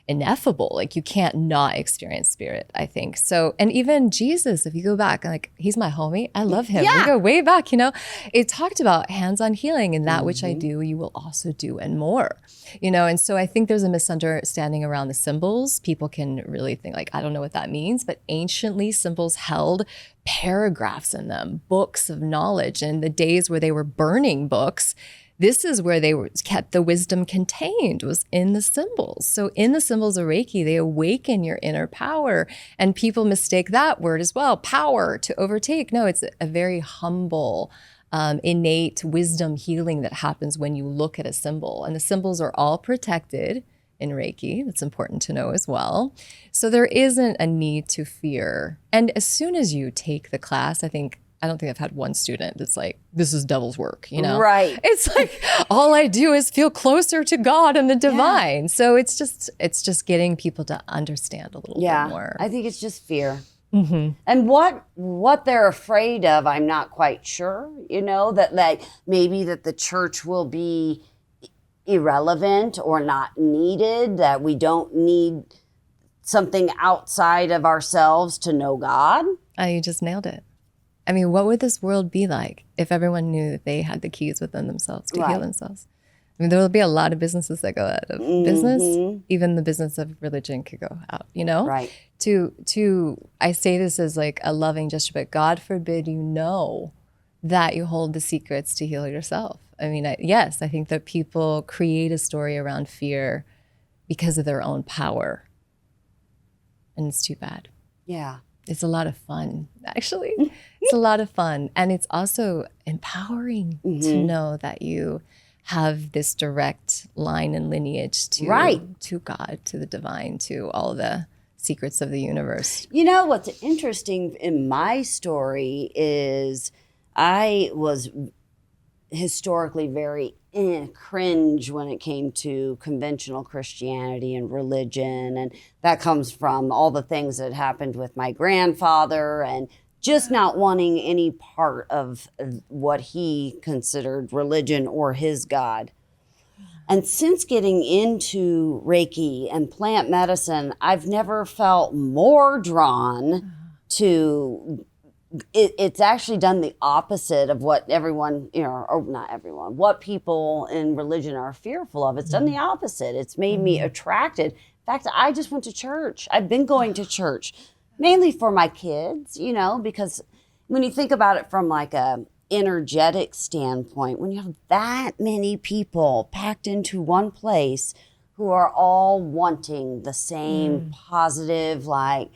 Speaker 2: ineffable. Like you can't not experience spirit, I think. So, and even Jesus, if you go back, like he's my homie. I love him.
Speaker 1: Yeah.
Speaker 2: We go way back, you know. It talked about hands-on healing, and that which I do, you will also do and more, you know. And so I think there's a misunderstanding around the symbols. People can really think like, I don't know what that means, but anciently symbols held paragraphs in them, books of knowledge. And the days where they were burning books, this is where they kept the wisdom contained, was in the symbols. So in the symbols of Reiki, they awaken your inner power. And people mistake that word as well, power, to overtake. No, it's a very humble, innate wisdom healing that happens when you look at a symbol. And the symbols are all protected in Reiki. That's important to know as well. So there isn't a need to fear. And as soon as you take the class, I don't think I've had one student that's like, this is devil's work, you know?
Speaker 1: Right.
Speaker 2: It's like, all I do is feel closer to God and the divine. Yeah. So it's just getting people to understand a little bit more.
Speaker 1: I think it's just fear. And what they're afraid of, I'm not quite sure, you know, that maybe that the church will be irrelevant or not needed, that we don't need something outside of ourselves to know God.
Speaker 2: Oh, you just nailed it. I mean, what would this world be like if everyone knew that they had the keys within themselves to heal themselves? I mean, there will be a lot of businesses that go out of business. Even the business of religion could go out, you know?
Speaker 1: Right.
Speaker 2: I say this as like a loving gesture, but God forbid you know that you hold the secrets to heal yourself. I mean, I think that people create a story around fear because of their own power. And it's too bad.
Speaker 1: Yeah.
Speaker 2: It's a lot of fun, actually. It's a lot of fun. And it's also empowering to know that you have this direct line and lineage to God, to the divine, to all the secrets of the universe.
Speaker 1: You know, what's interesting in my story is I was historically very cringe when it came to conventional Christianity and religion. And that comes from all the things that happened with my grandfather and just not wanting any part of what he considered religion or his God. And since getting into Reiki and plant medicine, I've never felt more drawn to it's actually done the opposite of what everyone, or not everyone, what people in religion are fearful of. It's done the opposite. It's made me attracted. In fact, I just went to church. I've been going to church mainly for my kids, because when you think about it from like a energetic standpoint, when you have that many people packed into one place who are all wanting the same positive, like,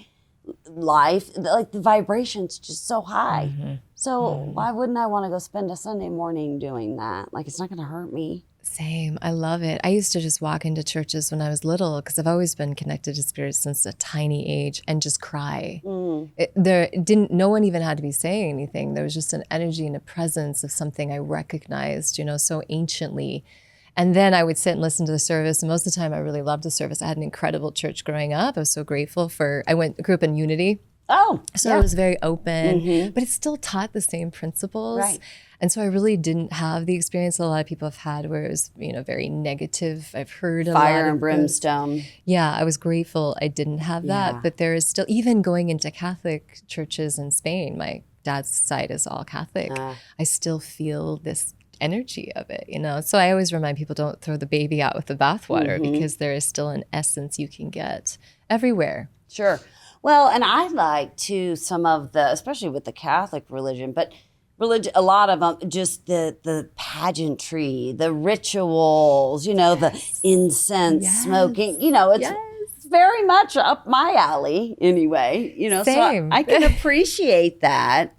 Speaker 1: life, like the vibration's just so high. So why wouldn't I want to go spend a Sunday morning doing that? Like, it's not going to hurt me.
Speaker 2: Same. I love it. I used to just walk into churches when I was little because I've always been connected to spirits since a tiny age and just cry. No one even had to be saying anything. There was just an energy and a presence of something I recognized, so anciently. And then I would sit and listen to the service. And most of the time I really loved the service. I had an incredible church growing up. I was so grateful grew up in Unity.
Speaker 1: Oh,
Speaker 2: so it was very open, but it still taught the same principles.
Speaker 1: Right.
Speaker 2: And so I really didn't have the experience that a lot of people have had where it was, very negative. I've heard a lot of
Speaker 1: fire and brimstone.
Speaker 2: Yeah, I was grateful I didn't have that. But there is still, even going into Catholic churches in Spain, my dad's side is all Catholic. I still feel this energy of it, So I always remind people, don't throw the baby out with the bathwater because there is still an essence you can get everywhere.
Speaker 1: Sure. Well, and I like to some of the, especially with the Catholic religion, but a lot of them, just the pageantry, the rituals, the incense smoking, it's very much up my alley anyway,
Speaker 2: Same.
Speaker 1: So I can appreciate that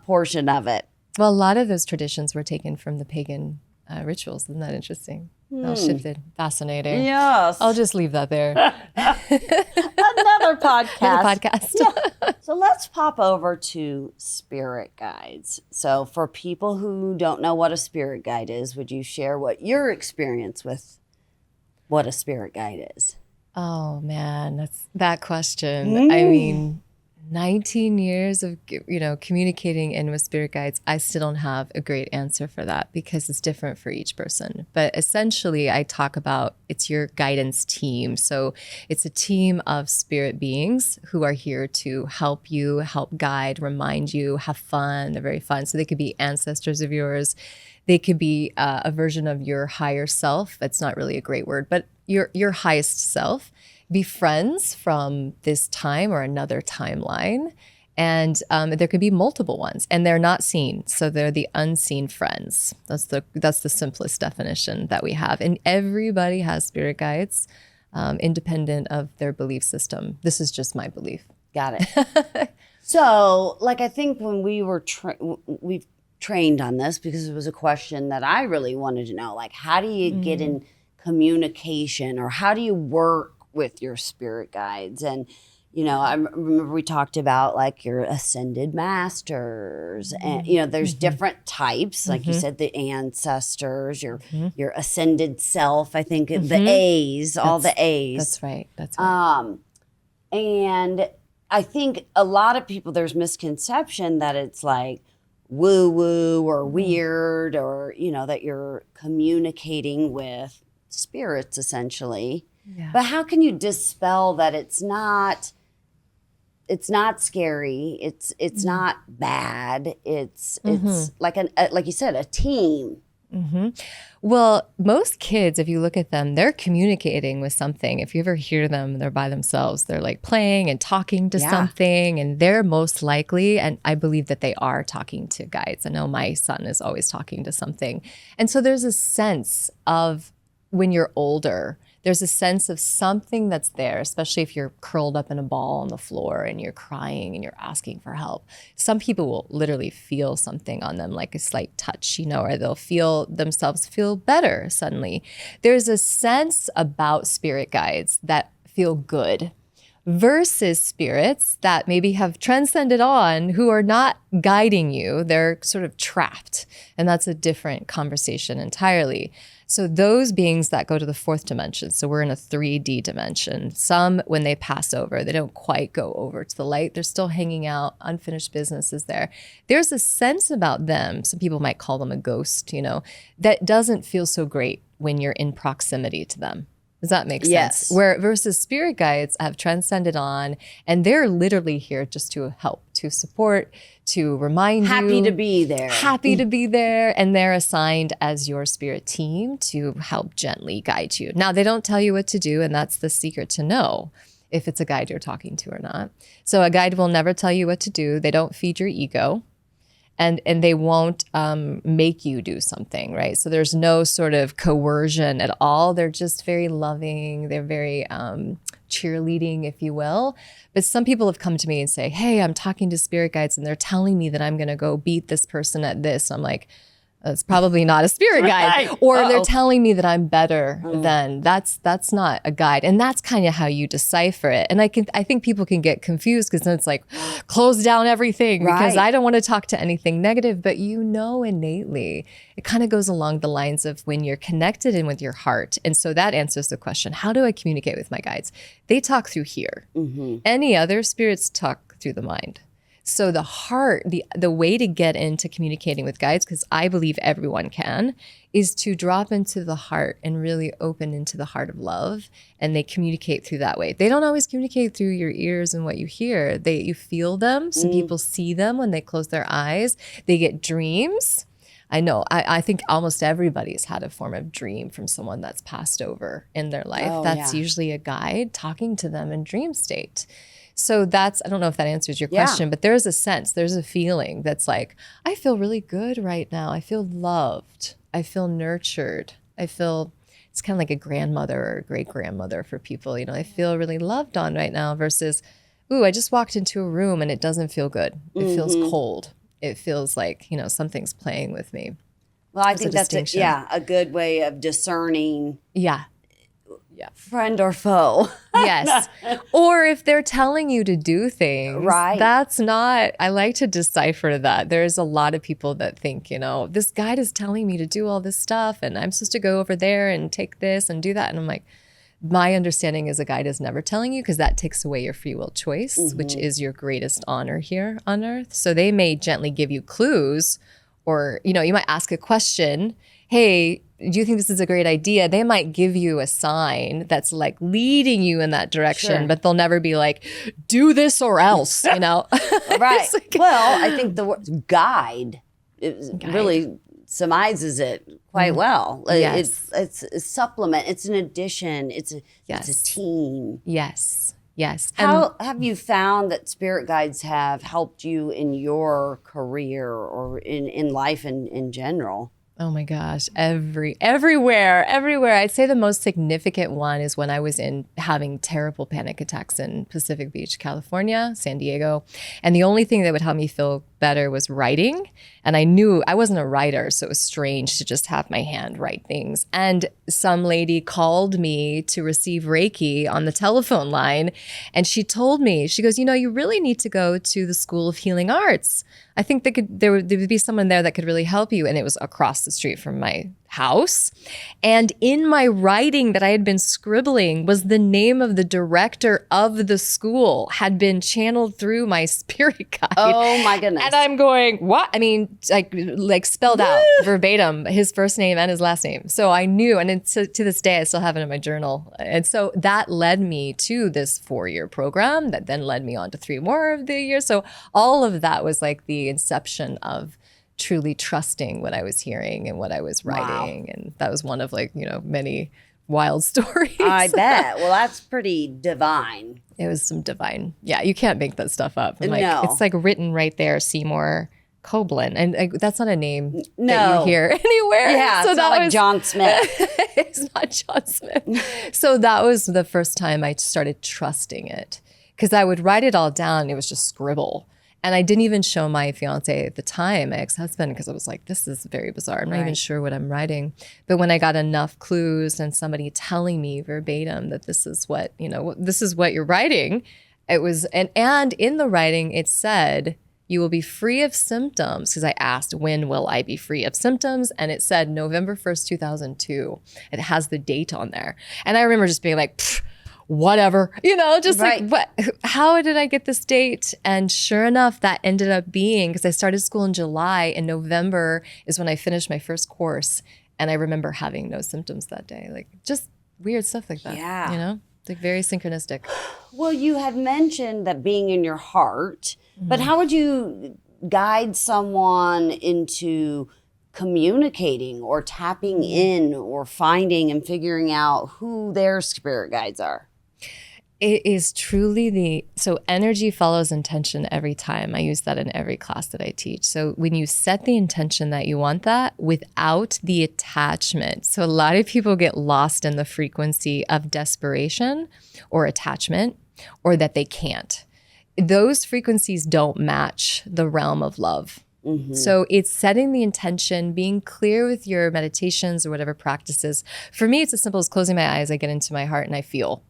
Speaker 1: portion of it.
Speaker 2: Well, a lot of those traditions were taken from the pagan rituals. Isn't that interesting? All shifted. Fascinating.
Speaker 1: Yes.
Speaker 2: I'll just leave that there.
Speaker 1: Another podcast.
Speaker 2: Another podcast.
Speaker 1: Yeah. So let's pop over to spirit guides. So for people who don't know what a spirit guide is, would you share what your experience with what a spirit guide is?
Speaker 2: Oh, man, that's that question. I mean, 19 years of, communicating in with spirit guides, I still don't have a great answer for that because it's different for each person. But essentially, I talk about it's your guidance team. So it's a team of spirit beings who are here to help you, help guide, remind you, have fun. They're very fun. So they could be ancestors of yours. They could be a version of your higher self. That's not really a great word, but your highest self. Be friends from this time or another timeline. And there could be multiple ones, and they're not seen. So they're the unseen friends. That's the simplest definition that we have. And everybody has spirit guides, independent of their belief system. This is just my belief.
Speaker 1: Got it. So, I think when we were we've trained on this because it was a question that I really wanted to know. How do you get in communication, or how do you work with your spirit guides? And I remember we talked about your ascended masters, and there's different types, like you said, the ancestors, your ascended self. I think the A's, all the A's.
Speaker 2: That's right. That's right.
Speaker 1: And I think a lot of people, there's misconception that it's woo woo or weird, or that you're communicating with spirits essentially.
Speaker 2: Yeah.
Speaker 1: But how can you dispel that it's not scary, it's not bad, it's like you said, a team.
Speaker 2: Well, most kids, if you look at them, they're communicating with something. If you ever hear them, they're by themselves. They're playing and talking to something, and they're most likely, and I believe that they are talking to guides. I know my son is always talking to something. And so there's a sense of, when you're older, there's a sense of something that's there, especially if you're curled up in a ball on the floor and you're crying and you're asking for help. Some people will literally feel something on them, like a slight touch, or they'll feel themselves feel better suddenly. There's a sense about spirit guides that feel good. versus spirits that maybe have transcended on, who are not guiding you. They're sort of trapped. And that's a different conversation entirely. So those beings that go to the fourth dimension, so we're in a 3D dimension. Some, when they pass over, they don't quite go over to the light. They're still hanging out. Unfinished business is there. There's a sense about them. Some people might call them a ghost, that doesn't feel so great when you're in proximity to them. Does that make sense?
Speaker 1: Yes.
Speaker 2: Where versus spirit guides have transcended on, and they're literally here just to help, to support, to remind you.
Speaker 1: Happy to be there.
Speaker 2: Happy to be there. And they're assigned as your spirit team to help gently guide you. Now, they don't tell you what to do, and that's the secret to know if it's a guide you're talking to or not. So a guide will never tell you what to do. They don't feed your ego. And they won't make you do something, right? So there's no sort of coercion at all. They're just very loving. They're very cheerleading, if you will. But some people have come to me and say, hey, I'm talking to spirit guides and they're telling me that I'm going to go beat this person at this. I'm like, that's probably not a spirit guide.
Speaker 1: Right.
Speaker 2: Or they're telling me that I'm better than. That's not a guide. And that's kind of how you decipher it. And I think people can get confused because then it's like, close down everything because I don't want to talk to anything negative. But innately, it kind of goes along the lines of when you're connected in with your heart. And so that answers the question, how do I communicate with my guides? They talk through here. Mm-hmm. Any other spirits talk through the mind. So the heart, the way to get into communicating with guides, because I believe everyone can, is to drop into the heart and really open into the heart of love. And they communicate through that way. They don't always communicate through your ears and what you hear. You feel them. Some people see them when they close their eyes. They get dreams. I know. I think almost everybody's had a form of dream from someone that's passed over in their life. That's usually a guide talking to them in dream state. So I don't know if that answers your question, but there's a sense, there's a feeling that's like, I feel really good right now. I feel loved. I feel nurtured. It's kind of like a grandmother or a great grandmother for people. I feel really loved on right now versus, ooh, I just walked into a room and it doesn't feel good. It feels cold. It feels like, something's playing with me.
Speaker 1: Well, I think that's a good way of discerning.
Speaker 2: Yeah.
Speaker 1: Friend or foe.
Speaker 2: Yes. Or if they're telling you to do things, that's not, I like to decipher that. There's a lot of people that think, this guide is telling me to do all this stuff and I'm supposed to go over there and take this and do that. And I'm like, my understanding is a guide is never telling you because that takes away your free will choice, which is your greatest honor here on earth. So they may gently give you clues or, you might ask a question. Hey, do you think this is a great idea? They might give you a sign that's like leading you in that direction, but they'll never be like, do this or else,
Speaker 1: Right.
Speaker 2: Like,
Speaker 1: Well, I think the word guide really surmises it quite well.
Speaker 2: Yes.
Speaker 1: It's a supplement. It's an addition. It's a team.
Speaker 2: Yes.
Speaker 1: How have you found that spirit guides have helped you in your career or in life in general?
Speaker 2: Oh my gosh, everywhere. I'd say the most significant one is when I was having terrible panic attacks in Pacific Beach, California, San Diego. And the only thing that would help me feel better was writing. And I knew I wasn't a writer, so it was strange to just have my hand write things. And some lady called me to receive Reiki on the telephone line. And she told me, she goes, you really need to go to the School of Healing Arts. I think there would be someone there that could really help you. And it was across the street from my house. And in my writing that I had been scribbling was the name of the director of the school had been channeled through my spirit guide.
Speaker 1: Oh my goodness.
Speaker 2: And I'm going, what? I mean, like spelled out verbatim, his first name and his last name. So I knew, and to this day, I still have it in my journal. And so that led me to this 4-year program that then led me on to 3 more of the years. So all of that was like the inception of truly trusting what I was hearing and what I was writing. Wow. And that was one of many wild stories.
Speaker 1: I bet. Well, that's pretty divine.
Speaker 2: It was some divine. Yeah, you can't make that stuff up. And
Speaker 1: no.
Speaker 2: It's like written right there, Seymour Coblin. And that's not a name that you hear anywhere.
Speaker 1: Yeah, so it's not like John Smith.
Speaker 2: It's not John Smith. So that was the first time I started trusting it. Because I would write it all down. It was just scribble. And I didn't even show my fiance at the time, my ex-husband, because I was like, this is very bizarre. I'm not even sure what I'm writing. But when I got enough clues and somebody telling me verbatim that this is what, this is what you're writing, it was, and in the writing, it said, you will be free of symptoms. Because I asked, when will I be free of symptoms? And it said November 1st, 2002. It has the date on there. And I remember just being like, whatever, just like, what? How did I get this date? And sure enough, that ended up being, because I started school in July, and November is when I finished my first course. And I remember having no symptoms that day. Like, just weird stuff like that.
Speaker 1: Yeah.
Speaker 2: Like very synchronistic.
Speaker 1: Well, you had mentioned that being in your heart, but how would you guide someone into communicating or tapping in or finding and figuring out who their spirit guides are?
Speaker 2: It is truly so energy follows intention every time. I use that in every class that I teach. So when you set the intention that you want that without the attachment. So a lot of people get lost in the frequency of desperation or attachment, or that they can't. Those frequencies don't match the realm of love. So it's setting the intention, being clear with your meditations or whatever practices. For me, it's as simple as closing my eyes. I get into my heart and I feel.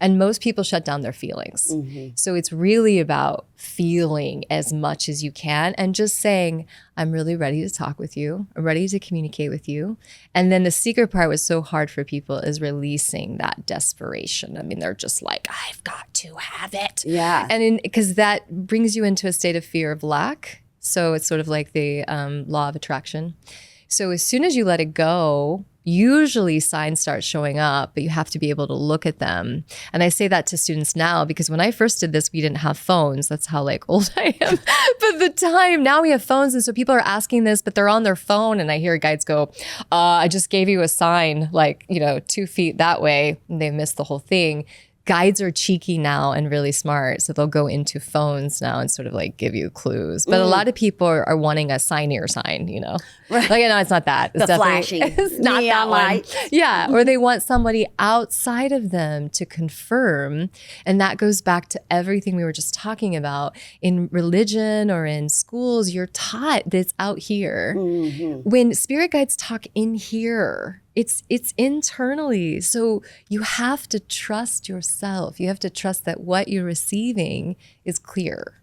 Speaker 2: And most people shut down their feelings. So it's really about feeling as much as you can and just saying, I'm really ready to talk with you. I'm ready to communicate with you. And then the secret part was so hard for people is releasing that desperation. I mean, they're just like, I've got to have it.
Speaker 1: Yeah.
Speaker 2: And because that brings you into a state of fear of lack. So it's sort of like the law of attraction. So as soon as you let it go, usually signs start showing up, but you have to be able to look at them. And I say that to students now because when I first did this, we didn't have phones. That's how old I am. But the time, now we have phones. And so people are asking this, but they're on their phone. And I hear guides go, I just gave you a sign 2 feet that way. And they missed the whole thing. Guides are cheeky now and really smart. So they'll go into phones now and sort of give you clues. But a lot of people are wanting a sign, Right. It's not that. It's
Speaker 1: the flashing.
Speaker 2: It's not that one. Yeah. Or they want somebody outside of them to confirm. And that goes back to everything we were just talking about. In religion or in schools, you're taught this out here. When spirit guides talk in here, it's internally. So you have to trust yourself. You have to trust that what you're receiving is clear.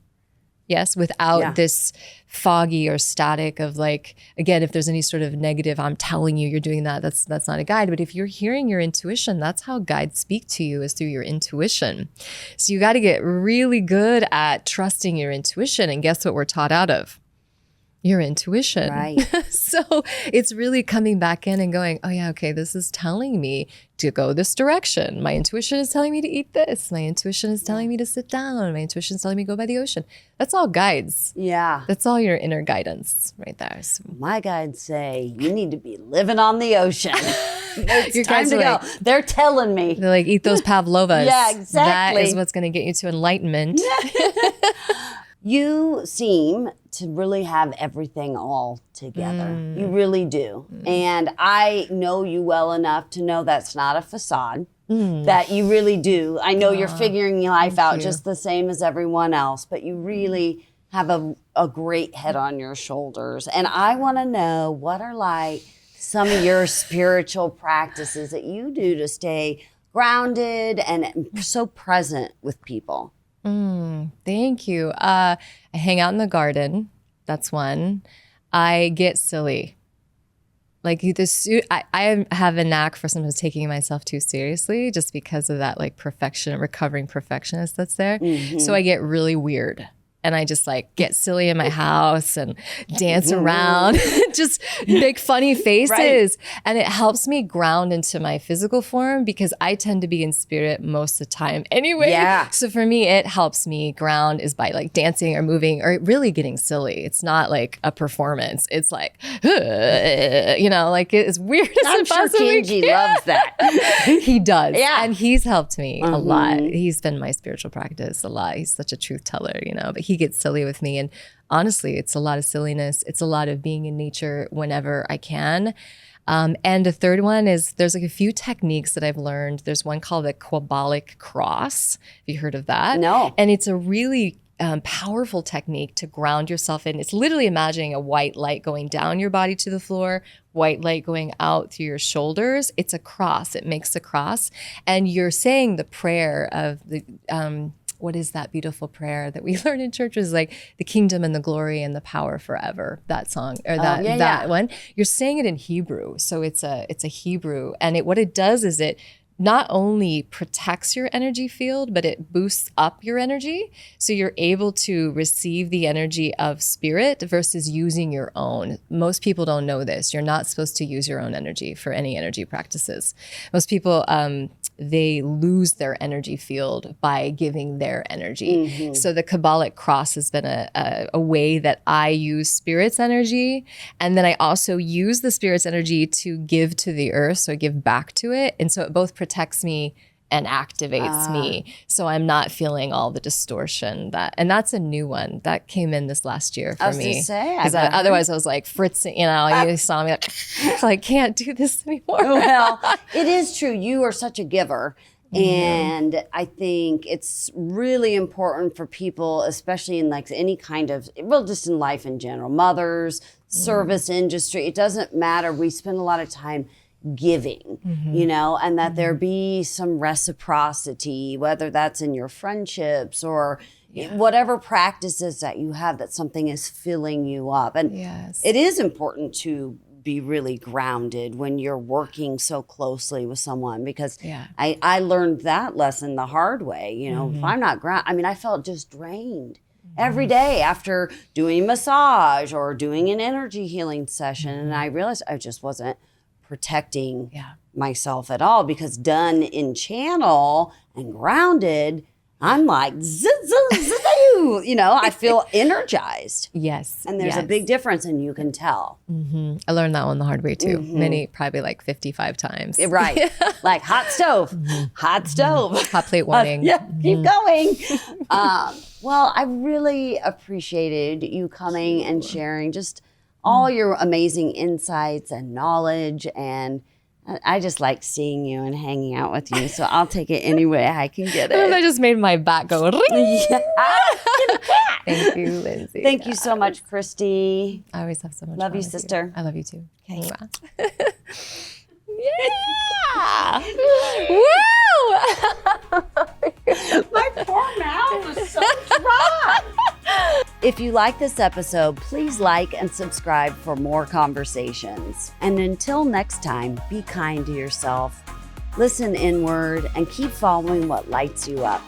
Speaker 2: Yes, without this foggy or static of again, if there's any sort of negative, I'm telling you, you're doing that. That's not a guide. But if you're hearing your intuition, that's how guides speak to you, is through your intuition. So you got to get really good at trusting your intuition. And guess what we're taught out of? Your intuition.
Speaker 1: Right.
Speaker 2: So it's really coming back in and going, oh yeah, okay, this is telling me to go this direction. My intuition is telling me to eat this. My intuition is telling me to sit down. My intuition is telling me to go by the ocean. That's all guides.
Speaker 1: Yeah.
Speaker 2: That's all your inner guidance right there. So
Speaker 1: my guides say you need to be living on the ocean. It's
Speaker 2: your
Speaker 1: time
Speaker 2: guides
Speaker 1: to
Speaker 2: are
Speaker 1: go. They're telling me.
Speaker 2: They're eat those pavlovas.
Speaker 1: Yeah, exactly.
Speaker 2: That is what's going to get you to enlightenment.
Speaker 1: You seem to really have everything all together. You really do. And I know you well enough to know that's not a facade, that you really do. I know you're figuring your life out just the same as everyone else, but you really have a great head on your shoulders. And I want to know, what are some of your spiritual practices that you do to stay grounded and so present with people?
Speaker 2: Thank you. I hang out in the garden. That's one. I get silly. I have a knack for sometimes taking myself too seriously just because of that recovering perfectionist that's there. So I get really weird. And I just get silly in my house and dance around, just make funny faces. Right. And it helps me ground into my physical form because I tend to be in spirit most of the time anyway.
Speaker 1: Yeah.
Speaker 2: So for me, it helps me ground is by dancing or moving or really getting silly. It's not a performance. It's it's weird.
Speaker 1: I'm sure Kenji loves that.
Speaker 2: He does.
Speaker 1: Yeah.
Speaker 2: And he's helped me a lot. He's been my spiritual practice a lot. He's such a truth teller, but he gets silly with me. And honestly, it's a lot of silliness. It's a lot of being in nature whenever I can. And the third one is there's a few techniques that I've learned. There's one called the Quabalic cross. Have you heard of that?
Speaker 1: No.
Speaker 2: And it's a really powerful technique to ground yourself in. It's literally imagining a white light going down your body to the floor, white light going out through your shoulders. It's a cross. It makes a cross. And you're saying the prayer of the, what is that beautiful prayer that we learned in church? Was like the kingdom and the glory and the power forever. That song or that one. You're saying it in Hebrew, so it's a Hebrew, and what it does is it not only protects your energy field, but it boosts up your energy. So you're able to receive the energy of spirit versus using your own. Most people don't know this. You're not supposed to use your own energy for any energy practices. Most people, they lose their energy field by giving their energy. So the Kabbalic cross has been a way that I use spirit's energy. And then I also use the spirit's energy to give to the earth, so give back to it. And so it both protects me and activates me. So I'm not feeling all the distortion and that's a new one that came in this last year for me. Because otherwise I was like fritzing, you saw me like, I can't do this anymore.
Speaker 1: Well, it is true. You are such a giver. And I think it's really important for people, especially in like any kind of, well, just in life in general, mothers, service industry, it doesn't matter. We spend a lot of time giving, and that there be some reciprocity, whether that's in your friendships or whatever practices that you have, that something is filling you up. And it is important to be really grounded when you're working so closely with someone, because I learned that lesson the hard way. If I'm not grounded, I felt just drained every day after doing massage or doing an energy healing session. And I realized I just wasn't protecting myself at all, because done in channel and grounded, I'm like, I feel energized.
Speaker 2: Yes.
Speaker 1: And there's a big difference, and you can tell.
Speaker 2: I learned that one the hard way too. Probably like 55 times.
Speaker 1: Right. Like hot stove, hot
Speaker 2: plate warning.
Speaker 1: Keep going. Well, I really appreciated you coming and sharing just all your amazing insights and knowledge, and I just like seeing you and hanging out with you, so I'll take it any way I can get it.
Speaker 2: That just made my back go ring. Thank you, Lindsay.
Speaker 1: Thank you so much, Christy.
Speaker 2: I always have so much
Speaker 1: love
Speaker 2: fun
Speaker 1: you,
Speaker 2: with
Speaker 1: sister.
Speaker 2: I love you too.
Speaker 1: Okay.
Speaker 2: Yeah! Woo!
Speaker 1: My poor mouth is so dry. If you like this episode, please like and subscribe for more conversations. And until next time, be kind to yourself, listen inward, and keep following what lights you up.